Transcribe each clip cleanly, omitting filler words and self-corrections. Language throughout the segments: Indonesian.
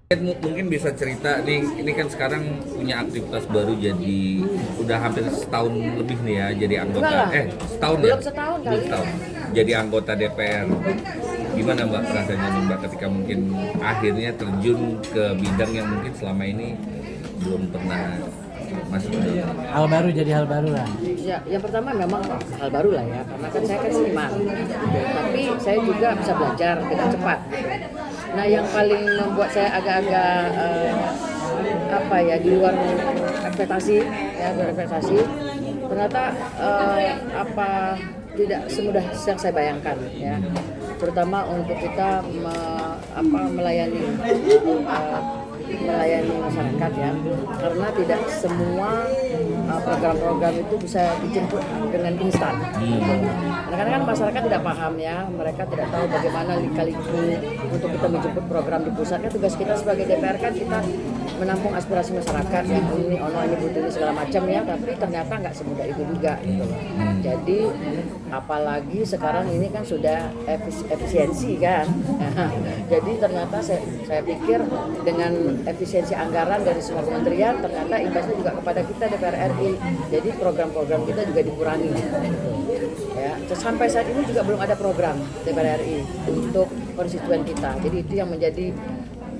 Mungkin bisa cerita nih, ini kan sekarang punya aktivitas baru jadi udah hampir setahun lebih nih ya jadi anggota. Setahun belum ya? setahun Belum kali. setahun. Jadi anggota DPR. Gimana Mbak rasanya nih Mbak ketika mungkin akhirnya terjun ke bidang yang mungkin selama ini belum pernah masuk ke Hal baru, jadi hal baru lah. Ya, yang pertama memang hal baru lah ya, karena kan saya kan seniman, tapi saya juga bisa belajar dengan cepat. Nah, yang paling membuat saya agak-agak di luar ekspektasi, ternyata tidak semudah yang saya bayangkan ya, terutama untuk kita melayani masyarakat ya, karena tidak semua program-program itu bisa dijemput dengan instan. Karena kan masyarakat tidak paham ya, mereka tidak tahu bagaimana lika-liku untuk kita menjemput program di pusat. Kan tugas kita sebagai DPR kan kita menampung aspirasi masyarakat, ini butuh ini segala macam ya, tapi ternyata nggak semudah itu juga gitu loh. Jadi apalagi sekarang ini kan sudah efisiensi kan. Jadi ternyata saya pikir dengan efisiensi anggaran dari semua kementerian, ternyata imbasnya juga kepada kita DPR RI. Jadi program-program kita juga dikurangi. Ya, sampai saat ini juga belum ada program DPR RI untuk konstituen kita. Jadi itu yang menjadi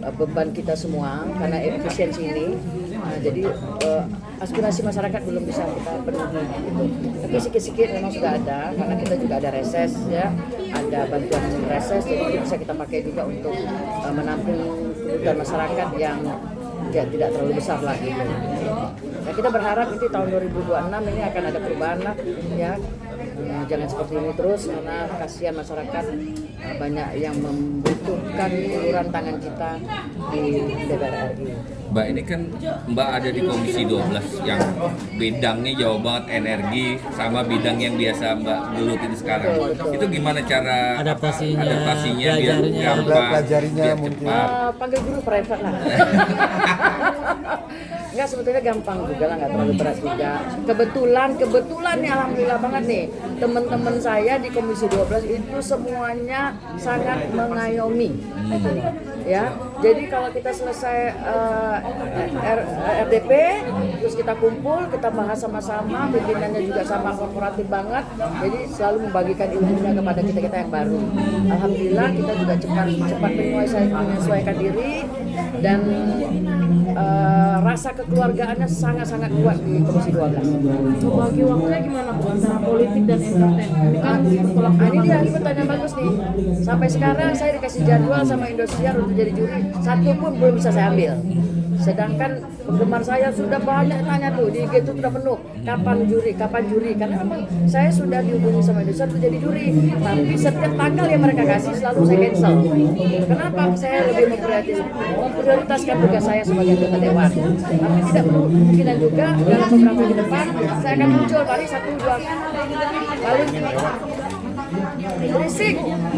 beban kita semua karena efisiensi ini. Jadi aspirasi masyarakat belum bisa kita penuhi gitu. Tapi sikit-sikit memang sudah ada, karena kita juga ada reses ya, ada bantuan reses, jadi itu bisa kita pakai juga untuk menampung kebutuhan masyarakat yang tidak terlalu besar lagi. Nah, kita berharap nanti tahun 2026 ini akan ada perubahan lah ya. Jangan seperti ini terus, karena kasihan masyarakat banyak yang membutuhkan uluran tangan kita di DPR RI. Mbak, ini kan Mbak ada di Komisi 12 yang bidangnya jauh banget energi sama bidang yang biasa Mbak gelutin sekarang. Betul. Itu gimana cara adaptasinya biar gampang, pelajarinya biar mungkin. cepat? Panggil guru private lah. Enggak, sebetulnya gampang juga lah, nggak terlalu berat juga. Kebetulan nih alhamdulillah banget nih, teman-teman saya di Komisi 12 itu semuanya sangat mengayomi. Gitu loh. Ya, jadi kalau kita selesai RDP, terus kita kumpul, kita bahas sama-sama, pimpinannya juga sama korporatif banget, jadi selalu membagikan ilmunya kepada kita yang baru. Alhamdulillah kita juga cepat menyesuaikan diri, dan rasa kekeluargaannya sangat-sangat kuat di Komisi 12. Bagi waktunya gimana Bu antara politik dan entertain? Ini kan Ini dia, ini pertanyaan bagus nih. Sampai sekarang saya dikasih jadwal sama Indosiar untuk jadi juri, satu pun belum bisa saya ambil. Sedangkan penggemar saya sudah banyak tanya tuh, di IG itu sudah penuh, kapan juri, karena memang saya sudah dihubungi sama Indosiar untuk jadi juri, tapi setiap tanggal yang mereka kasih selalu saya cancel. Kenapa? Saya lebih memprioritaskan tugas saya sebagai anggota dewan. Tapi tidak kemungkinan juga dalam beberapa minggu depan saya akan muncul paling 1-2 kali.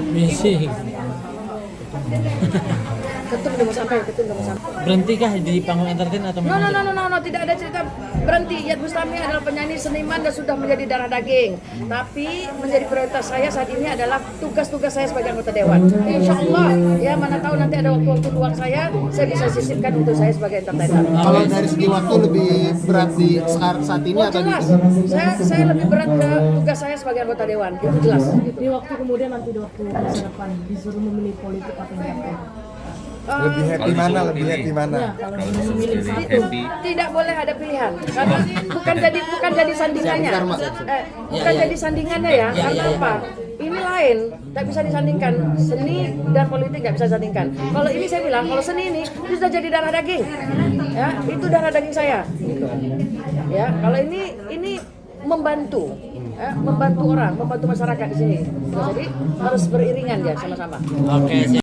Berisik. Ketum udah mau sampai. Berhentikah di panggung entertain atau No, tidak ada cerita berhenti. Iyeth Bustami adalah penyanyi seniman dan sudah menjadi darah daging. Tapi menjadi prioritas saya saat ini adalah tugas-tugas saya sebagai anggota dewan. Insya Allah, ya mana tahu nanti ada waktu luang saya bisa sisipkan untuk saya sebagai entertainer. Kalau dari segi waktu lebih berat di saat ini atau di jelas. Saya lebih berat ke tugas saya sebagai anggota dewan. Itu jelas. Gitu. di waktu kemudian nanti di waktu masa depan disuruh memilih politik atau entertain? lebih happy mana? Ya, kalau disuruh memilih satu. Happy. Tidak boleh ada pilihan karena bukan jadi sandingannya, bukan jadi sandingannya ya. Karena apa? Ini lain, tak bisa disandingkan. Seni dan politik nggak bisa disandingkan. Kalau ini saya bilang, kalau seni ini sudah jadi darah daging, ya itu darah daging saya. Ya, kalau ini membantu, membantu orang, membantu masyarakat di sini. Jadi harus beriringan ya sama-sama. Oke, siap.